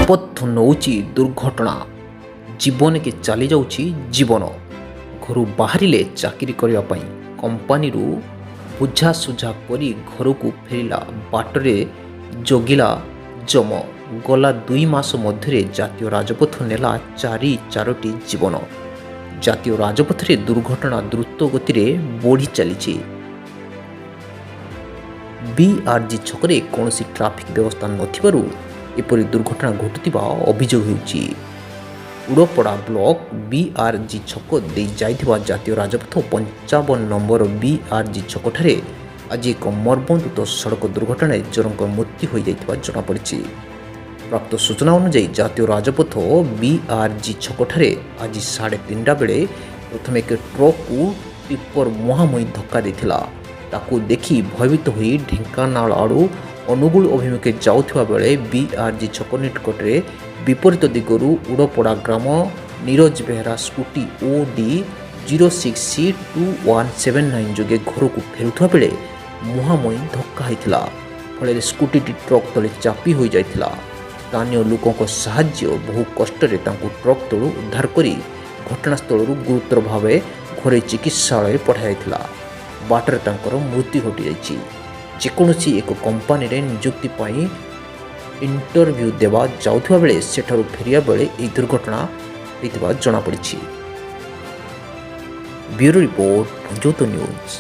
ଶପଥ ନେଉଛି ଦୁର୍ଘଟଣା। ଜୀବନକେ ଚାଲି ଯାଉଛି ଜୀବନ। ଘରୁ ବାହାରିଲେ ଚାକିରି କରିବା ପାଇଁ। କମ୍ପାନୀରୁ ବୁଝାସୁଝା କରି ଘରକୁ ଫେରିଲା ବାଟରେ ଜଗିଲା ଯମ। ଗଲା 2 ମାସ ମଧ୍ୟରେ ଜାତୀୟ ରାଜପଥ ନେଲା ଚାରୋଟି ଜୀବନ। ଜାତୀୟ ରାଜପଥରେ ଦୁର୍ଘଟଣା ଦ୍ରୁତ ଗତିରେ ବଢ଼ି ଚାଲିଛି। BRG ଛକରେ କୌଣସି ଟ୍ରାଫିକ୍ ବ୍ୟବସ୍ଥା ନଥିବାରୁ ଏପରି ଦୁର୍ଘଟଣା ଘଟୁଥିବା ଅଭିଯୋଗ ହେଉଛି। ଉଡ଼ପଡ଼ା ବ୍ଲକ BRG ଛକ ଦେଇ ଯାଇଥିବା ଜାତୀୟ ରାଜପଥ 55 ନମ୍ବର BRG ଛକଠାରେ ଆଜି ଏକ ମର୍ମନ୍ତୁଦ ସଡ଼କ ଦୁର୍ଘଟଣାରେ ଜଣଙ୍କ ମୃତ୍ୟୁ ହୋଇଯାଇଥିବା ଜଣାପଡ଼ିଛି। ପ୍ରାପ୍ତ ସୂଚନା ଅନୁଯାୟୀ ଜାତୀୟ ରାଜପଥ BRG ଛକଠାରେ ଆଜି 3:30 ବେଳେ ପ୍ରଥମେ ଏକ ଟ୍ରକ୍କୁ ଟିପର ମୁହାଁମୁହିଁ ଧକ୍କା ଦେଇଥିଲା। ତାକୁ ଦେଖି ଭୟଭୀତ ହୋଇ ଢେଙ୍କାନାଳ ଆଡ଼ୁ ଅନୁଗୁଳ ଅଭିମୁଖେ ଯାଉଥିବା ବେଳେ BRG ଛକ ନିକଟରେ ବିପରୀତ ଦିଗରୁ ଉଡ଼ପଡ଼ା ଗ୍ରାମ Niraj Behera scooty OD 06C2179 ଯୋଗେ ଘରକୁ ଫେରୁଥିବା ବେଳେ ମୁହାଁମୁହିଁ ଧକ୍କା ହୋଇଥିଲା। ଫଳରେ ସ୍କୁଟିଟି ଟ୍ରକ୍ ତଳେ ଚାପି ହୋଇଯାଇଥିଲା। ସ୍ଥାନୀୟ ଲୋକଙ୍କ ସାହାଯ୍ୟ ବହୁ କଷ୍ଟରେ ତାଙ୍କୁ ଟ୍ରକ୍ ତଳୁ ଉଦ୍ଧାର କରି ଘଟଣାସ୍ଥଳରୁ ଗୁରୁତର ଭାବେ ଘରୋଇ ଚିକିତ୍ସାଳୟରେ ପଠାଯାଇଥିଲା। ବାଟରେ ତାଙ୍କର ମୃତ୍ୟୁ ଘଟିଯାଇଛି। ଯେକୌଣସି ଏକ କମ୍ପାନୀରେ ନିଯୁକ୍ତି ପାଇଁ ଇଣ୍ଟରଭ୍ୟୁ ଦେବା ଯାଉଥିବା ବେଳେ ସେଠାରୁ ଫେରିବା ବେଳେ ଏହି ଦୁର୍ଘଟଣା ହୋଇଥିବା ଜଣାପଡ଼ିଛି। Bureau report, Jyot news.